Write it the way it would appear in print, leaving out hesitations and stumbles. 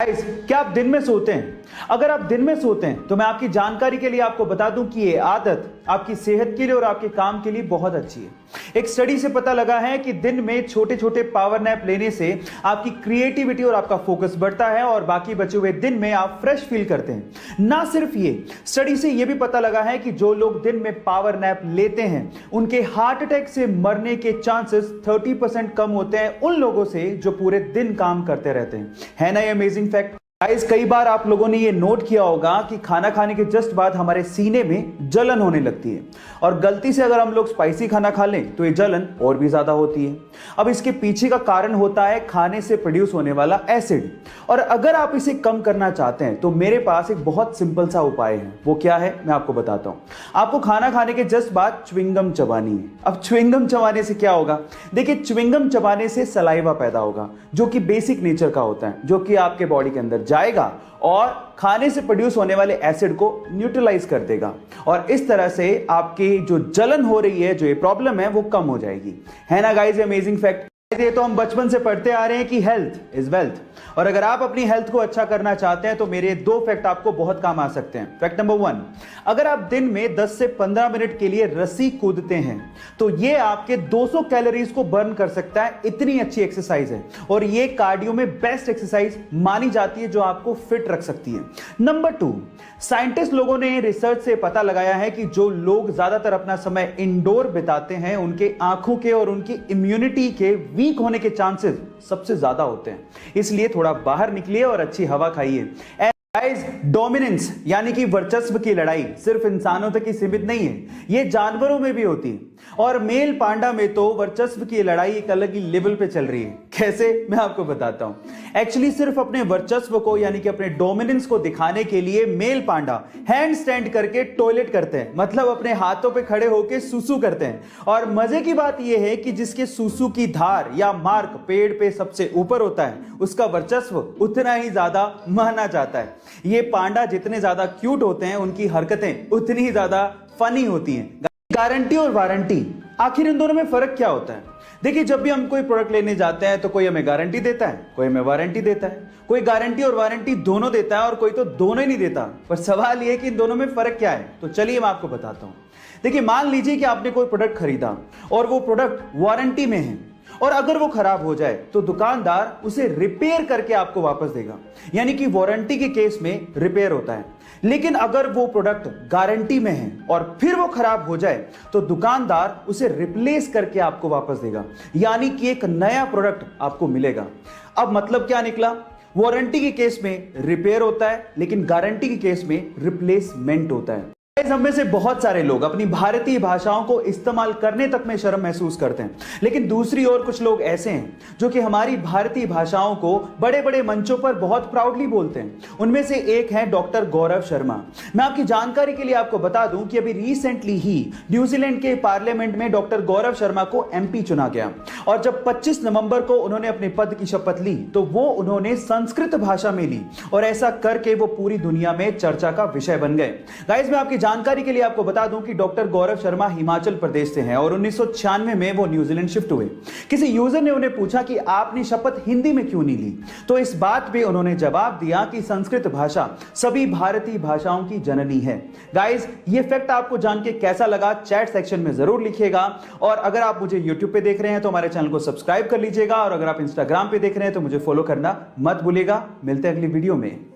क्या आप दिन में सोते हैं? अगर आप दिन में सोते हैं तो मैं आपकी जानकारी के लिए आपको बता दूं कि ये आदत आपकी सेहत के लिए और आपके काम के लिए बहुत अच्छी है। एक स्टडी से पता लगा है कि दिन में छोटे छोटे पावर नैप लेने से आपकी क्रिएटिविटी और आपका फोकस बढ़ता है और बाकी बचे हुए दिन में आप फ्रेश फील करते हैं। ना सिर्फ ये, स्टडी से यह भी पता लगा है कि जो लोग दिन में पावर नैप लेते हैं उनके हार्ट अटैक से मरने के चांसेस 30% कम होते हैं उन लोगों से जो पूरे दिन काम करते रहते हैं। है ना ये अमेजिंग फैक्ट? गाइस, कई बार आप लोगों ने ये नोट किया होगा कि खाना खाने के जस्ट बाद हमारे सीने में जलन होने लगती है और गलती से अगर हम लोग स्पाइसी खाना खा लें तो ये जलन और भी ज्यादा होती है। अब इसके पीछे का कारण होता है खाने से प्रोड्यूस होने वाला एसिड, और अगर आप इसे कम करना चाहते हैं तो मेरे पास एक बहुत सिंपल सा उपाय है। वो क्या है मैं आपको बताता हूं। आपको खाना खाने के जस्ट बाद च्युइंगम चबानी है। अब च्युइंगम चबाने से क्या होगा? देखिए, च्युइंगम चबाने से सलाइवा पैदा होगा जो कि बेसिक नेचर का होता है, जो कि आपके बॉडी के अंदर जाएगा और खाने से प्रोड्यूस होने वाले एसिड को न्यूट्रलाइज कर देगा और इस तरह से आपकी जो जलन हो रही है, जो ये प्रॉब्लम है, वो कम हो जाएगी। है ना गाइस अमेजिंग फैक्ट? ये तो हम बचपन से पढ़ते आ रहे हैं कि हेल्थ इज वेल्थ, और अगर आप अपनी हेल्थ को अच्छा करना चाहते हैं तो मेरे दो फैक्ट आपको बहुत काम आ सकते हैं। फैक्ट नंबर 1, अगर आप दिन में 10 से 15 मिनट के लिए रस्सी कूदते हैं तो ये आपके 200 कैलोरीज को बर्न कर सकता है। इतनी अच्छी एक्सरसाइज है और ये कार्डियो में बेस्ट एक्सरसाइज मानी जाती है जो आपको फिट रख सकती है। नंबर 2, साइंटिस्ट लोगों ने रिसर्च से पता लगाया है कि जो लोग ज्यादातर अपना समय इंडोर बिताते हैं उनके आंखों के और उनकी इम्यूनिटी के वीक होने के चांसेस सबसे ज्यादा होते हैं। इसलिए थोड़ा बाहर निकलिए और अच्छी हवा खाइए। गाइस, डोमिनेंस यानी कि वर्चस्व की लड़ाई सिर्फ इंसानों तक ही सीमित नहीं है, ये जानवरों में भी होती है और मेल पांडा में तो वर्चस्व की लड़ाई एक अलग ही लेवल पे चल रही है। कैसे मैं आपको बताता हूं। एक्चुअली सिर्फ अपने वर्चस्व को यानी कि अपने डोमिनेंस को दिखाने के लिए मेल पांडा हैंड स्टैंड करके टॉयलेट करते हैं, मतलब अपने हाथों पे खड़े होकर सुसु करते हैं। और मजे की बात यह है कि जिसके सुसु की धार या मार्क पेड़ पे सबसे ऊपर होता है उसका वर्चस्व उतना ही ज्यादा माना जाता है। ये पांडा जितने ज्यादा क्यूट होते हैं उनकी हरकतें उतनी ही ज्यादा फनी होती हैं। गारंटी और वारंटी, आखिर इन दोनों में फर्क क्या होता है? देखिए, जब भी हम कोई प्रोडक्ट लेने जाते हैं तो कोई हमें गारंटी देता है, कोई हमें वारंटी देता है। कोई गारंटी और वारंटी दोनों देता है और कोई तो दोनों ही नहीं देता। पर सवाल यह है कि इन दोनों में फर्क क्या है? तो चलिए मैं आपको बताता हूं। देखिए, मान लीजिए कि आपने कोई प्रोडक्ट खरीदा और वो प्रोडक्ट वारंटी में है और अगर वो खराब हो जाए तो दुकानदार उसे रिपेयर करके आपको वापस देगा, यानी कि वारंटी के केस में रिपेयर होता है। लेकिन अगर वो प्रोडक्ट गारंटी में है और फिर वो खराब हो जाए तो दुकानदार उसे रिप्लेस करके आपको वापस देगा, यानी कि एक नया प्रोडक्ट आपको मिलेगा। अब मतलब क्या निकला? वारंटी के केस में रिपेयर होता है लेकिन गारंटी के केस में रिप्लेसमेंट होता है। हम में से बहुत सारे लोग अपनी भारतीय भाषाओं को इस्तेमाल करने तक में शर्म महसूस करते हैं, लेकिन दूसरी ओर कुछ लोग ऐसे हैं जो कि हमारी भारतीय भाषाओं को बड़े बड़े मंचों पर बहुत प्राउडली बोलते हैं। उनमें से एक है डॉक्टर गौरव शर्मा। मैं आपकी जानकारी के लिए आपको बता दूं कि अभी रिसेंटली ही न्यूजीलैंड के पार्लियामेंट में डॉक्टर गौरव शर्मा को एमपी चुना गया और जब 25 नवंबर को उन्होंने अपने पद की शपथ ली तो वो उन्होंने संस्कृत भाषा में ली और ऐसा करके वो पूरी दुनिया में चर्चा का विषय बन गए। गाइस, मैं आपकी जानकारी के लिए आपको बता दूं कि डॉक्टर गौरव शर्मा हिमाचल प्रदेश से हैं और 1996 में वो न्यूजीलैंड शिफ्ट हुए। किसी यूजर ने उन्हें पूछा कि आपने शपथ हिंदी में क्यों नहीं ली, तो इस बात पे उन्होंने जवाब दिया कि संस्कृत भाषा सभी भारतीय भाषाओं की जननी है। गाइस, ये फैक्ट आपको जान के कैसा लगा चैट सेक्शन में जरूर लिखिएगा और अगर आप मुझे यूट्यूब पे देख रहे हैं तो हमारे चैनल को सब्सक्राइब कर लीजिएगा और अगर आप इंस्टाग्राम पे देख रहे हैं तो मुझे फॉलो करना मत भूलिएगा। मिलते हैं अगली वीडियो में।